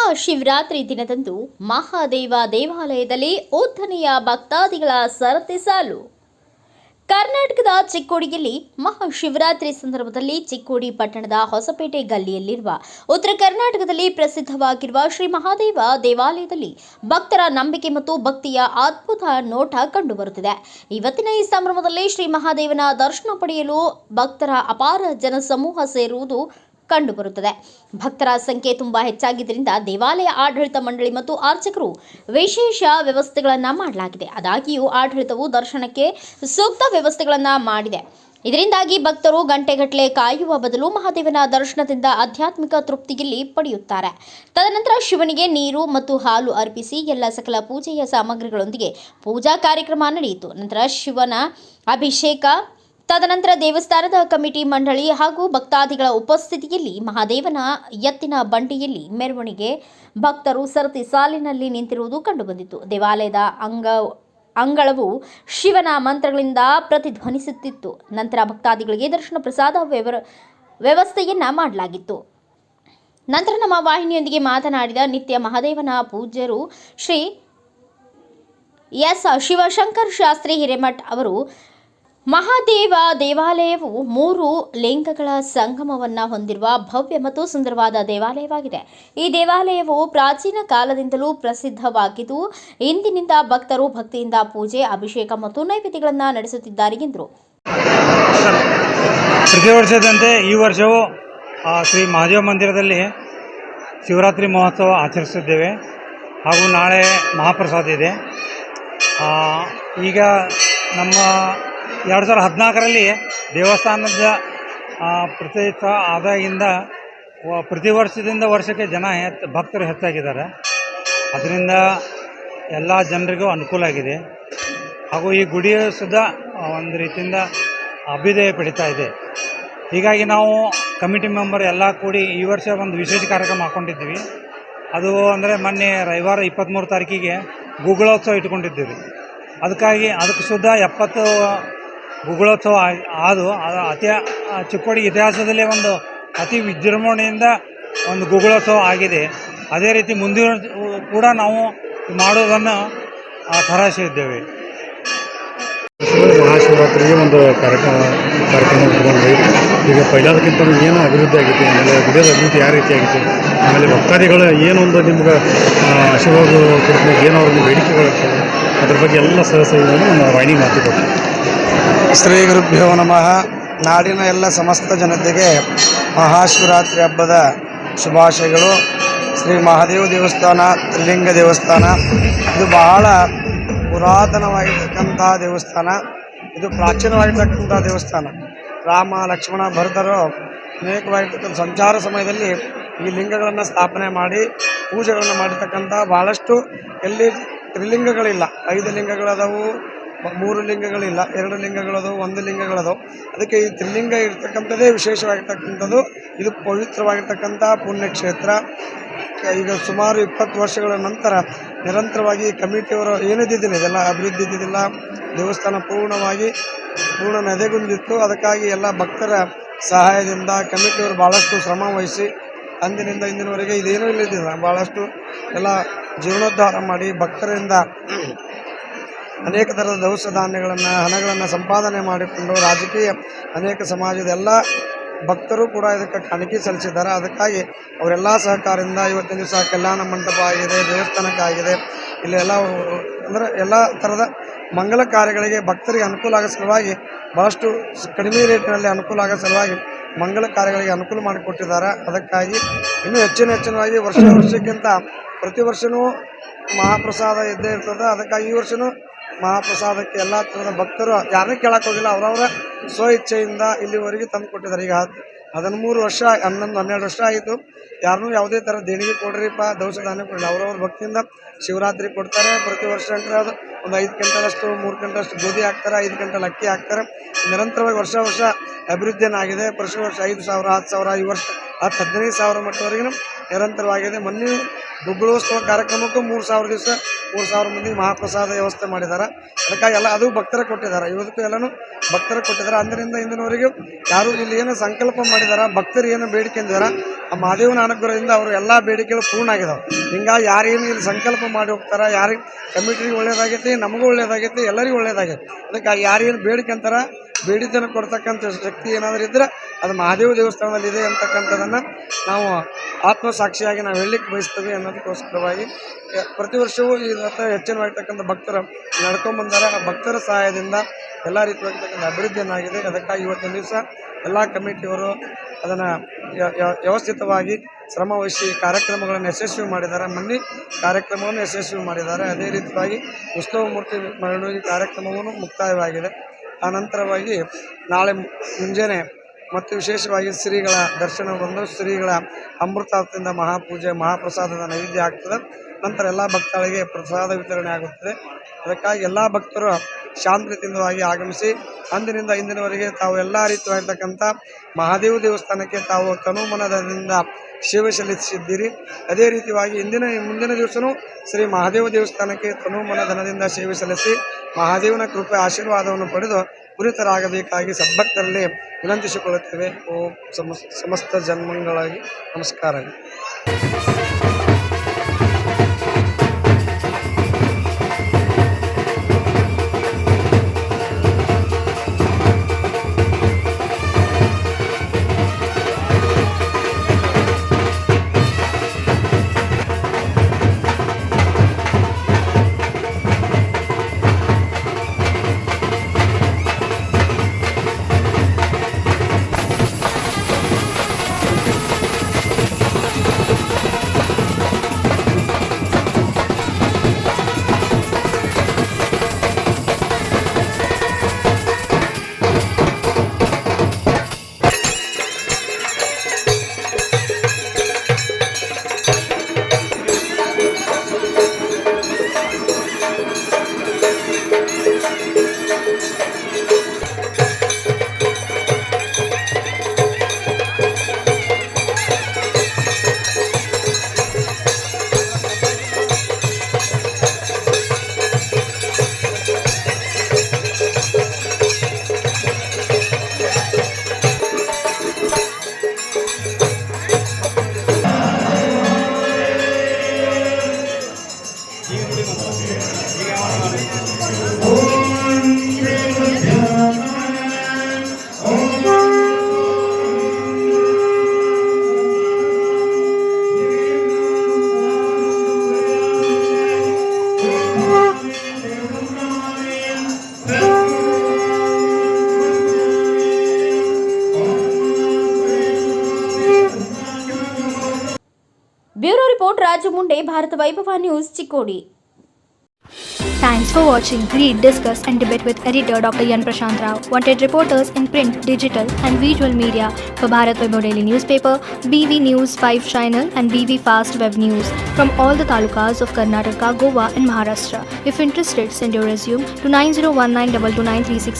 ಮಹಾಶಿವರಾತ್ರಿ ದಿನದಂದು ಮಹಾದೇವ ದೇವಾಲಯದಲ್ಲಿ ಉದ್ದನೆಯ ಭಕ್ತಾದಿಗಳ ಸರತಿ ಸಾಲು. ಕರ್ನಾಟಕದ ಚಿಕ್ಕೋಡಿಯಲ್ಲಿ ಮಹಾಶಿವರಾತ್ರಿ ಸಂದರ್ಭದಲ್ಲಿ ಚಿಕ್ಕೋಡಿ ಪಟ್ಟಣದ ಹೊಸಪೇಟೆ ಗಲ್ಲಿಯಲ್ಲಿರುವ ಉತ್ತರ ಕರ್ನಾಟಕದಲ್ಲಿ ಪ್ರಸಿದ್ಧವಾಗಿರುವ ಶ್ರೀ ಮಹಾದೇವ ದೇವಾಲಯದಲ್ಲಿ ಭಕ್ತರ ನಂಬಿಕೆ ಮತ್ತು ಭಕ್ತಿಯ ಅದ್ಭುತ ನೋಟ ಕಂಡುಬರುತ್ತಿದೆ. ಇವತ್ತಿನ ಈ ಸಂಭ್ರಮದಲ್ಲಿ ಶ್ರೀ ಮಹಾದೇವನ ದರ್ಶನ ಪಡೆಯಲು ಭಕ್ತರ ಅಪಾರ ಜನಸಮೂಹ ಸೇರುವುದು ಕಂಡುಬರುತ್ತದೆ. ಭಕ್ತರ ಸಂಖ್ಯೆ ತುಂಬಾ ಹೆಚ್ಚಾಗಿದ್ದರಿಂದ ದೇವಾಲಯ ಆಡಳಿತ ಮಂಡಳಿ ಮತ್ತು ಅರ್ಚಕರು ವಿಶೇಷ ವ್ಯವಸ್ಥೆಗಳನ್ನು ಮಾಡಲಾಗಿದೆ. ಆದಾಗ್ಯೂ ಆಡಳಿತವು ದರ್ಶನಕ್ಕೆ ಸೂಕ್ತ ವ್ಯವಸ್ಥೆಗಳನ್ನು ಮಾಡಿದೆ. ಇದರಿಂದಾಗಿ ಭಕ್ತರು ಗಂಟೆಗಟ್ಟಲೆ ಕಾಯುವ ಬದಲು ಮಹಾದೇವನ ದರ್ಶನದಿಂದ ಆಧ್ಯಾತ್ಮಿಕ ತೃಪ್ತಿಯಲ್ಲಿ ಪಡೆಯುತ್ತಾರೆ. ತದನಂತರ ಶಿವನಿಗೆ ನೀರು ಮತ್ತು ಹಾಲು ಅರ್ಪಿಸಿ ಎಲ್ಲ ಸಕಲ ಪೂಜೆಯ ಸಾಮಗ್ರಿಗಳೊಂದಿಗೆ ಪೂಜಾ ಕಾರ್ಯಕ್ರಮ ನಡೆಯಿತು. ನಂತರ ಶಿವನ ಅಭಿಷೇಕ, ತದನಂತರ ದೇವಸ್ಥಾನದ ಕಮಿಟಿ ಮಂಡಳಿ ಹಾಗೂ ಭಕ್ತಾದಿಗಳ ಉಪಸ್ಥಿತಿಯಲ್ಲಿ ಮಹಾದೇವನ ಎತ್ತಿನ ಬಂಡಿಯಲ್ಲಿ ಮೆರವಣಿಗೆ ಭಕ್ತರು ಸರತಿ ಸಾಲಿನಲ್ಲಿ ನಿಂತಿರುವುದು ಕಂಡುಬಂದಿತು. ದೇವಾಲಯದ ಅಂಗಳವು ಶಿವನ ಮಂತ್ರಗಳಿಂದ ಪ್ರತಿಧ್ವನಿಸುತ್ತಿತ್ತು. ನಂತರ ಭಕ್ತಾದಿಗಳಿಗೆ ದರ್ಶನ ಪ್ರಸಾದ ವ್ಯವಸ್ಥೆಯನ್ನ ಮಾಡಲಾಗಿತ್ತು. ನಂತರ ನಮ್ಮ ವಾಹಿನಿಯೊಂದಿಗೆ ಮಾತನಾಡಿದ ನಿತ್ಯ ಮಹಾದೇವನ ಪೂಜ್ಯರು ಶ್ರೀ ಎಸ್ ಶಿವಶಂಕರ್ ಶಾಸ್ತ್ರಿ ಹಿರೇಮಠ್ ಅವರು, ಮಹಾದೇವ ದೇವಾಲಯವು 3 ಲಿಂಗಗಳ ಸಂಗಮವನ್ನು ಹೊಂದಿರುವ ಭವ್ಯ ಮತ್ತು ಸುಂದರವಾದ ದೇವಾಲಯವಾಗಿದೆ. ಈ ದೇವಾಲಯವು ಪ್ರಾಚೀನ ಕಾಲದಿಂದಲೂ ಪ್ರಸಿದ್ಧವಾಗಿದ್ದು ಇಂದಿನಿಂದ ಭಕ್ತರು ಭಕ್ತಿಯಿಂದ ಪೂಜೆ, ಅಭಿಷೇಕ ಮತ್ತು ನೈವೇದ್ಯಗಳನ್ನು ನಡೆಸುತ್ತಿದ್ದಾರೆ ಎಂದರು. ಪ್ರತಿ ವರ್ಷದಂತೆ ಈ ವರ್ಷವೂ ಶ್ರೀ ಮಹಾದೇವ ಮಂದಿರದಲ್ಲಿ ಶಿವರಾತ್ರಿ ಮಹೋತ್ಸವ ಆಚರಿಸಿದ್ದೇವೆ ಹಾಗೂ ನಾಳೆ ಮಹಾಪ್ರಸಾದ ಇದೆ. ಈಗ ನಮ್ಮ 2014ರಲ್ಲಿ ದೇವಸ್ಥಾನದ ಪ್ರತಿಷ್ಠ ಆದಾಗಿಂದ ಪ್ರತಿ ವರ್ಷದಿಂದ ವರ್ಷಕ್ಕೆ ಭಕ್ತರು ಹೆಚ್ಚಾಗಿದ್ದಾರೆ. ಅದರಿಂದ ಎಲ್ಲ ಜನರಿಗೂ ಅನುಕೂಲ ಆಗಿದೆ ಹಾಗೂ ಈ ಗುಡಿಯು ಸುದ್ದ ಒಂದು ರೀತಿಯಿಂದ ಅಭ್ಯುದಯ ಪಡಿತಾ ಇದೆ. ಹೀಗಾಗಿ ನಾವು ಕಮಿಟಿ ಮೆಂಬರ್ ಎಲ್ಲ ಕೂಡಿ ಈ ವರ್ಷ ಒಂದು ವಿಶೇಷ ಕಾರ್ಯಕ್ರಮ ಹಾಕ್ಕೊಂಡಿದ್ದೀವಿ. ಅದು ಅಂದರೆ ಮೊನ್ನೆ ರವಿವಾರ 23 ತಾರೀಕಿಗೆ ಗುಗ್ಗಳೋತ್ಸವ ಇಟ್ಕೊಂಡಿದ್ದೀವಿ. ಅದಕ್ಕೆ ಸುದ್ದ 70 ಗುಗ್ಗಳೋತ್ಸವ ಅದು ಚಿಕ್ಕೋಡಿ ಇತಿಹಾಸದಲ್ಲಿ ಒಂದು ಅತಿ ವಿಜೃಂಭಣೆಯಿಂದ ಒಂದು ಗುಗ್ಗಳೋತ್ಸವ ಆಗಿದೆ. ಅದೇ ರೀತಿ ಮುಂದಿನ ಕೂಡ ನಾವು ಮಾಡೋದನ್ನು ತರಾಸಿದ್ದೇವೆ. ಮಹಾಶಿವರಾತ್ರಿಗೆ ಒಂದು ಕಾರ್ಯಕ್ರಮ ಇಟ್ಕೊಂಡ್ರಿ. ಈಗ ಪೈಲಾದಕ್ಕಿಂತ ಏನು ಅಭಿವೃದ್ಧಿ ಆಗಿದೆ, ಆಮೇಲೆ ಗುಡಿಯದ ಅಭಿವೃದ್ಧಿ ಯಾವ ರೀತಿ ಆಗಿದೆ, ಆಮೇಲೆ ಭಕ್ತಾದಿಗಳು ಏನೊಂದು ನಿಮ್ಗೆ ಶಿವಗ ಕುರಿತು ಏನೋ ಅವ್ರಿಗೆ ಬೇಡಿಕೆಗಳಿರ್ತವೆ, ಅದ್ರ ಬಗ್ಗೆ ಎಲ್ಲ ಸಹಸಹಿಗಳನ್ನು ನಮ್ಮ ವಾಹಿನಿ ಮಾತುಕೊಡ್ತೀವಿ. ಶ್ರೀ ಗುರುಭ್ಯೋ ನಮಃ. ನಾಡಿನ ಎಲ್ಲ ಸಮಸ್ತ ಜನತೆಗೆ ಮಹಾಶಿವರಾತ್ರಿ ಹಬ್ಬದ ಶುಭಾಶಯಗಳು. ಶ್ರೀ ಮಹಾದೇವ ದೇವಸ್ಥಾನ, ತ್ರಿಲಿಂಗ ದೇವಸ್ಥಾನ, ಇದು ಬಹಳ ಪುರಾತನವಾಗಿರ್ತಕ್ಕಂಥ ದೇವಸ್ಥಾನ. ಇದು ಪ್ರಾಚೀನವಾಗಿರ್ತಕ್ಕಂಥ ದೇವಸ್ಥಾನ. ರಾಮ, ಲಕ್ಷ್ಮಣ, ಭರತರು ಅನೇಕವಾಗಿರ್ತಕ್ಕಂಥ ಸಂಚಾರ ಸಮಯದಲ್ಲಿ ಈ ಲಿಂಗಗಳನ್ನು ಸ್ಥಾಪನೆ ಮಾಡಿ ಪೂಜೆಗಳನ್ನು ಮಾಡಿರ್ತಕ್ಕಂಥ ಭಾಳಷ್ಟು ಎಲ್ಲಿ ತ್ರಿಲಿಂಗಗಳಿಲ್ಲ. 5 ಲಿಂಗಗಳದವು, 3 ಲಿಂಗಗಳಿಲ್ಲ, 2 ಲಿಂಗಗಳದವು, 1 ಲಿಂಗಗಳದವು. ಅದಕ್ಕೆ ಈ ತ್ರಿಲಿಂಗ ಇರ್ತಕ್ಕಂಥದ್ದೇ ವಿಶೇಷವಾಗಿರ್ತಕ್ಕಂಥದ್ದು. ಇದು ಪವಿತ್ರವಾಗಿರ್ತಕ್ಕಂಥ ಪುಣ್ಯಕ್ಷೇತ್ರ. ಈಗ ಸುಮಾರು 20 ವರ್ಷಗಳ ನಂತರ ನಿರಂತರವಾಗಿ ಕಮಿಟಿಯವರು ಏನಿದ್ದಿದ್ದಿಲ್ಲ, ಇದೆಲ್ಲ ಅಭಿವೃದ್ಧಿ ಇದ್ದಿದ್ದಿಲ್ಲ. ದೇವಸ್ಥಾನ ಪೂರ್ಣ ನೆದೆಗುಂದಿತ್ತು. ಅದಕ್ಕಾಗಿ ಎಲ್ಲ ಭಕ್ತರ ಸಹಾಯದಿಂದ ಕಮಿಟಿಯವರು ಭಾಳಷ್ಟು ಶ್ರಮ ವಹಿಸಿ ಅಂದಿನಿಂದ ಇಂದಿನವರೆಗೆ ಇದೇನೂ ಇಲ್ಲದಿಲ್ಲ, ಭಾಳಷ್ಟು ಎಲ್ಲ ಜೀರ್ಣೋದ್ಧಾರ ಮಾಡಿ ಭಕ್ತರಿಂದ ಅನೇಕ ಥರದ ದವಸ ಧಾನ್ಯಗಳನ್ನು, ಹಣಗಳನ್ನು ಸಂಪಾದನೆ ಮಾಡಿಕೊಂಡು ರಾಜಕೀಯ ಅನೇಕ ಸಮಾಜದ ಎಲ್ಲ ಭಕ್ತರು ಕೂಡ ಇದಕ್ಕೆ ಕಾಣಿಕೆ ಸಲ್ಲಿಸಿದ್ದಾರೆ. ಅದಕ್ಕಾಗಿ ಅವರೆಲ್ಲ ಸಹಕಾರದಿಂದ ಇವತ್ತಿನ ದಿವಸ ಕಲ್ಯಾಣ ಮಂಟಪ ಆಗಿದೆ, ದೇವಸ್ಥಾನಕ್ಕಾಗಿದೆ. ಇಲ್ಲಿ ಎಲ್ಲ ಥರದ ಮಂಗಲ ಕಾರ್ಯಗಳಿಗೆ ಭಕ್ತರಿಗೆ ಅನುಕೂಲ ಆಗೋ ಸಲುವಾಗಿ ಭಾಳಷ್ಟು ಕಡಿಮೆ ರೇಟಿನಲ್ಲಿ ಅನುಕೂಲ ಆಗೋ ಸಲುವಾಗಿ ಮಂಗಲ ಕಾರ್ಯಗಳಿಗೆ ಅನುಕೂಲ ಮಾಡಿಕೊಟ್ಟಿದ್ದಾರೆ. ಅದಕ್ಕಾಗಿ ಇನ್ನೂ ಹೆಚ್ಚಿನವಾಗಿ ವರ್ಷಕ್ಕಿಂತ ಪ್ರತಿ ವರ್ಷವೂ ಮಹಾಪ್ರಸಾದ ಇದ್ದೇ ಇರ್ತದೆ. ಅದಕ್ಕಾಗಿ ಈ ವರ್ಷವೂ ಮಹಾಪ್ರಸಾದಕ್ಕೆ ಎಲ್ಲ ಥರದ ಭಕ್ತರು ಯಾರನ್ನೂ ಕೇಳಕ್ಕೆ ಹೋಗಿಲ್ಲ, ಅವರವರ ಸ್ವ ಇಚ್ಛೆಯಿಂದ ಇಲ್ಲಿವರೆಗೆ ತಂದು ಕೊಟ್ಟಿದ್ದಾರೆ. ಈಗ 13 ವರ್ಷ, 12 ವರ್ಷ ಆಯಿತು. ಯಾರನ್ನೂ ಯಾವುದೇ ಥರ ದೇಣಿಗೆ ಕೊಡ್ರಿಪ್ಪ, ದವಸ ಧಾನ್ಯ ಕೊಡಲಿ, ಅವರವ್ರ ಭಕ್ತಿಯಿಂದ ಶಿವರಾತ್ರಿ ಕೊಡ್ತಾರೆ. ಪ್ರತಿ ವರ್ಷ ಅಂದರೆ ಅದು ಒಂದು 5 ಕ್ವಿಂಟಲಷ್ಟು, 3 ಕ್ವಿಂಟಲಷ್ಟು ಗೋಧಿ ಹಾಕ್ತಾರೆ, 5 ಕ್ವಿಂಟಲ್ ಅಕ್ಕಿ ಹಾಕ್ತಾರೆ. ನಿರಂತರವಾಗಿ ವರ್ಷ ಅಭಿವೃದ್ಧಿಯನ್ನಾಗಿದೆ. ವರ್ಷ 5,000, 10,000, ಈ ವರ್ಷ 10,000, 15,000 ಮಟ್ಟವರೆಗೂ ನಿರಂತರವಾಗಿದೆ. ಮೊನ್ನೆ ದುಗ್ಗುಳೋತ್ಸವ ಕಾರ್ಯಕ್ರಮಕ್ಕೂ 3,000 ದಿವಸ 3,000 ಮಂದಿ ಮಹಾಪ್ರಸಾದ ವ್ಯವಸ್ಥೆ ಮಾಡಿದ್ದಾರೆ. ಅದಕ್ಕಾಗಿ ಎಲ್ಲ ಅದು ಭಕ್ತರ ಕೊಟ್ಟಿದ್ದಾರೆ. ಇವತ್ತೂ ಎಲ್ಲನೂ ಭಕ್ತರ ಕೊಟ್ಟಿದ್ದಾರೆ. ಅಂದಿನಿಂದ ಇಂದಿನವರೆಗೂ ಯಾರು ಇಲ್ಲಿ ಏನು ಸಂಕಲ್ಪ ಮಾಡಿದಾರ, ಭಕ್ತರು ಏನು ಬೇಡಿಕೆ ಅಂದಿದ್ದಾರೆ, ಆ ಮಹಾದೇವನ ಅನುಗ್ರಹದಿಂದ ಅವರು ಎಲ್ಲ ಬೇಡಿಕೆಗಳು ಪೂರ್ಣ ಆಗಿದಾವೆ. ಹಿಂಗಾಗಿ ಯಾರೇನು ಇಲ್ಲಿ ಸಂಕಲ್ಪ ಮಾಡಿ ಹೋಗ್ತಾರೆ, ಯಾರಿಗೆ ಕಮಿಟಿಗೆ ಒಳ್ಳೇದಾಗೈತಿ, ನಮಗೂ ಒಳ್ಳೇದಾಗೈತಿ, ಎಲ್ಲರಿಗೂ ಒಳ್ಳೇದಾಗೈತಿ. ಅದಕ್ಕಾಗಿ ಯಾರೇನು ಬೇಡಿಕೆ ಅಂತಾರ, ಬೇಡಿದ್ದನ್ನು ಕೊಡ್ತಕ್ಕಂಥ ಶಕ್ತಿ ಏನಾದರೂ ಇದ್ದರೆ ಅದು ಮಹಾದೇವ ದೇವಸ್ಥಾನದಲ್ಲಿ ಇದೆ ಅಂತಕ್ಕಂಥದ್ದನ್ನು ನಾವು ಆತ್ಮಸಾಕ್ಷಿಯಾಗಿ ನಾವು ಹೇಳಲಿಕ್ಕೆ ಬಯಸ್ತೇವೆ ಅನ್ನೋದಕ್ಕೋಸ್ಕರವಾಗಿ ಪ್ರತಿ ವರ್ಷವೂ ಈ ರಥ ಹೆಚ್ಚಿನವಾಗಿರ್ತಕ್ಕಂಥ ಭಕ್ತರು ನಡ್ಕೊಂಡ್ಬಂದಾರೆ. ಆ ಭಕ್ತರ ಸಹಾಯದಿಂದ ಎಲ್ಲ ರೀತಿಯಾಗಿರ್ತಕ್ಕಂಥ ಅಭಿವೃದ್ಧಿಯನ್ನಾಗಿದೆ. ಅದಕ್ಕಾಗಿ ಇವತ್ತಿನ ದಿವಸ ಎಲ್ಲ ಕಮಿಟಿಯವರು ಅದನ್ನು ವ್ಯವಸ್ಥಿತವಾಗಿ ಶ್ರಮವಹಿಸಿ ಕಾರ್ಯಕ್ರಮಗಳನ್ನು ಯಶಸ್ವಿ ಮಾಡಿದ್ದಾರೆ. ಮೊನ್ನೆ ಕಾರ್ಯಕ್ರಮವನ್ನು ಯಶಸ್ವಿ ಮಾಡಿದ್ದಾರೆ. ಅದೇ ರೀತಿಯಾಗಿ ಉತ್ಸವ ಮೂರ್ತಿ ಮೆರವಣಿಗೆ ಕಾರ್ಯಕ್ರಮವನ್ನು ಮುಕ್ತಾಯವಾಗಿದೆ. ಆ ನಂತರವಾಗಿ ನಾಳೆ ಮುಂಜಾನೆ ಮತ್ತು ವಿಶೇಷವಾಗಿ ಶ್ರೀಗಳ ದರ್ಶನ ಬಂದು ಶ್ರೀಗಳ ಅಮೃತಾರ್ಥದಿಂದ ಮಹಾಪೂಜೆ ಮಹಾಪ್ರಸಾದದ ನೈವೇದ್ಯ ಆಗ್ತದೆ. ನಂತರ ಎಲ್ಲ ಭಕ್ತರಿಗೆ ಪ್ರಸಾದ ವಿತರಣೆ ಆಗುತ್ತದೆ. ಅದಕ್ಕಾಗಿ ಎಲ್ಲ ಭಕ್ತರು ಶಾಂತಿಯುತವಾಗಿ ಆಗಮಿಸಿ ಅಂದಿನಿಂದ ಇಂದಿನವರೆಗೆ ತಾವು ಎಲ್ಲ ರೀತಿಯಾಗಿರ್ತಕ್ಕಂಥ ಮಹಾದೇವ ದೇವಸ್ಥಾನಕ್ಕೆ ತಾವು ತನುಮನದಿಂದ ಸೇವೆ ಸಲ್ಲಿಸಿದ್ದೀರಿ. ಅದೇ ರೀತಿಯಾಗಿ ಮುಂದಿನ ದಿವಸವೂ ಶ್ರೀ ಮಹಾದೇವ ದೇವಸ್ಥಾನಕ್ಕೆ ತನುಮನಧನದಿಂದ ಸೇವೆ ಸಲ್ಲಿಸಿ ಮಹಾದೇವನ ಕೃಪೆ ಆಶೀರ್ವಾದವನ್ನು ಪಡೆದು ಪುನೀತರಾಗಬೇಕಾಗಿ ಸದ್ಭಕ್ತರಲ್ಲಿ ವಿನಂತಿಸಿಕೊಳ್ಳುತ್ತೇವೆ. ಓಂ ಸಮಸ್ತ ಜನ್ಮಗಳಾಗಿ ನಮಸ್ಕಾರಗಳು. ಬ್ಯೂರೋ ರಿಪೋರ್ಟ್ ರಾಜು ಮುಂಡೆ, ಭಾರತ ವೈಭವ news, Chikkodi. Thanks for watching. Read, discuss and debate with editor Dr. Yan Prashant Rao. Wanted reporters in print, digital and visual media for Bharat Vaibhav Daily Newspaper, BV News 5 Channel and BV Fast Web News from all the talukas of Karnataka, Goa and Maharashtra. If interested, send your resume to 9019229369.